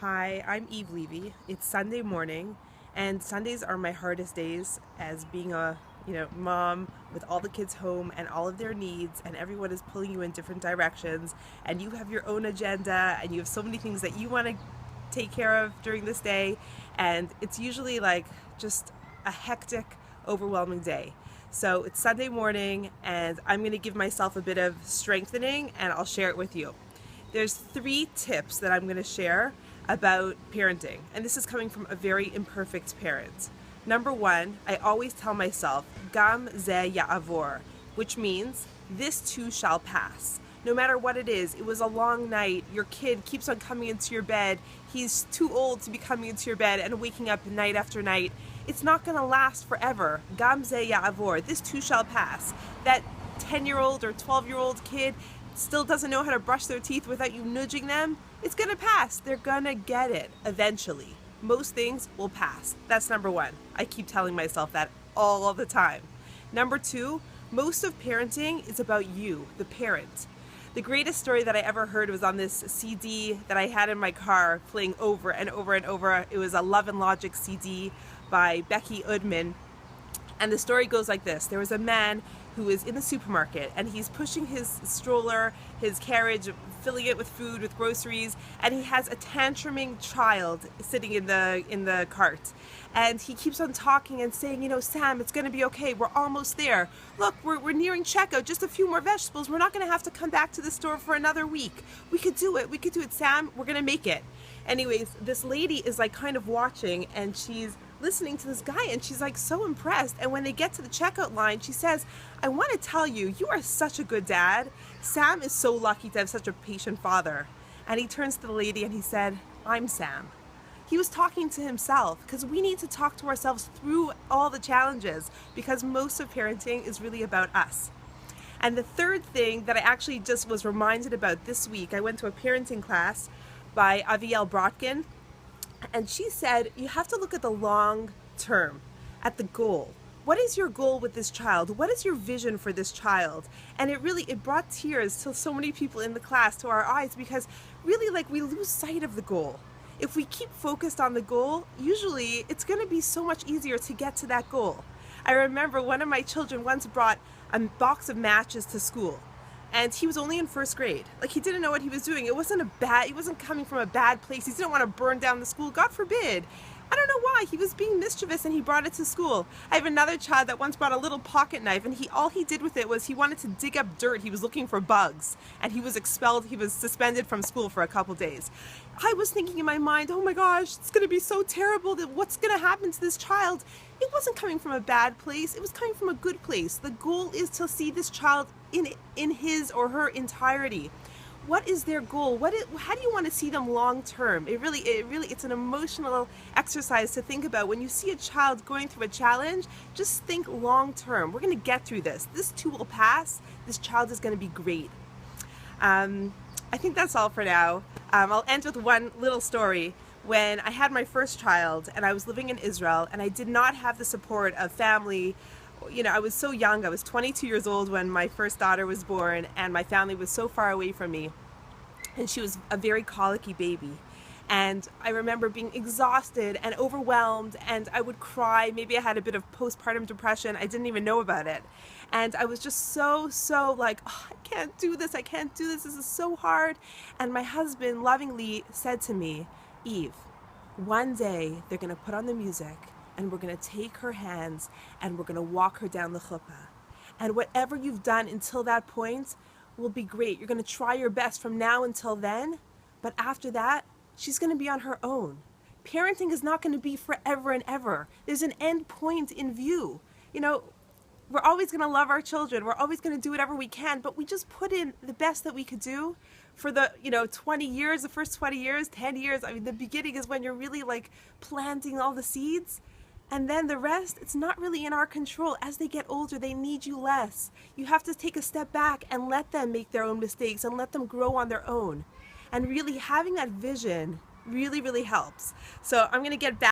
Hi, I'm Eve Levy. It's Sunday morning, and Sundays are my hardest days as being a mom with all the kids home and all of their needs, and everyone is pulling you in different directions, and you have your own agenda, and you have so many things that you want to take care of during this day, and it's usually like just a hectic, overwhelming day. So it's Sunday morning, and I'm going to give myself a bit of strengthening, and I'll share it with you. There's 3 tips that I'm going to share about parenting, and this is coming from a very imperfect parent. Number 1, I always tell myself, Gam ze ya'avor, which means this too shall pass. No matter what it is, it was a long night, your kid keeps on coming into your bed, he's too old to be coming into your bed and waking up night after night. It's not going to last forever. Gam ze ya'avor, this too shall pass. That 10-year-old or 12-year-old kid still doesn't know how to brush their teeth without you nudging them, it's gonna pass. They're gonna get it eventually. Most things will pass. That's number 1. I keep telling myself that all of the time. Number 2, most of parenting is about you, the parent. The greatest story that I ever heard was on this CD that I had in my car playing over and over and over. It was a Love and Logic CD by Becky Udman. And the story goes like this. There was a man who is in the supermarket, and he's pushing his stroller, his carriage, filling it with food, with groceries, and he has a tantruming child sitting in the cart. And he keeps on talking and saying, Sam, it's going to be okay. We're almost there. Look, we're nearing checkout. Just a few more vegetables. We're not going to have to come back to the store for another week. We could do it. We could do it, Sam. We're going to make it. Anyways, this lady is like kind of watching, and she's listening to this guy, and she's like so impressed. And when they get to the checkout line, she says, I want to tell you, you are such a good dad. Sam is so lucky to have such a patient father. And he turns to the lady and he said, I'm Sam. He was talking to himself, because we need to talk to ourselves through all the challenges, because most of parenting is really about us. And the third thing that I actually just was reminded about this week, I went to a parenting class by Aviel Brotkin, and she said, you have to look at the long term, at the goal. What is your goal with this child? What is your vision for this child? And it brought tears to so many people in the class, to our eyes, because really we lose sight of the goal. If we keep focused on the goal, usually it's going to be so much easier to get to that goal. I remember one of my children once brought a box of matches to school. And he was only in 1st grade. He didn't know what he was doing. He wasn't coming from a bad place. He didn't want to burn down the school, God forbid. I don't know why. He was being mischievous and he brought it to school. I have another child that once brought a little pocket knife, and all he did with it was he wanted to dig up dirt. He was looking for bugs, and he was expelled. He was suspended from school for a couple days. I was thinking in my mind, oh my gosh, it's going to be so terrible. What's going to happen to this child? It wasn't coming from a bad place. It was coming from a good place. The goal is to see this child in his or her entirety. What is their goal? How do you want to see them long term? It's an emotional exercise to think about. When you see a child going through a challenge, just think long term. We're going to get through this. This too will pass. This child is going to be great. I think that's all for now. I'll end with one little story. When I had my first child and I was living in Israel, and I did not have the support of family. I was so young. I was 22 years old when my first daughter was born, and my family was so far away from me. And she was a very colicky baby. And I remember being exhausted and overwhelmed, and I would cry. Maybe I had a bit of postpartum depression. I didn't even know about it. And I was just so like, oh, I can't do this. I can't do this. This is so hard. And my husband lovingly said to me, Eve, one day they're going to put on the music, and we're going to take her hands, and we're going to walk her down the chuppah. And whatever you've done until that point will be great. You're going to try your best from now until then, but after that, she's going to be on her own. Parenting is not going to be forever and ever. There's an end point in view. We're always going to love our children. We're always going to do whatever we can, but we just put in the best that we could do for the 20 years, the first 20 years, 10 years. I mean, the beginning is when you're really planting all the seeds. And then the rest, it's not really in our control. As they get older, they need you less. You have to take a step back and let them make their own mistakes and let them grow on their own. And really having that vision really helps. So I'm going to get back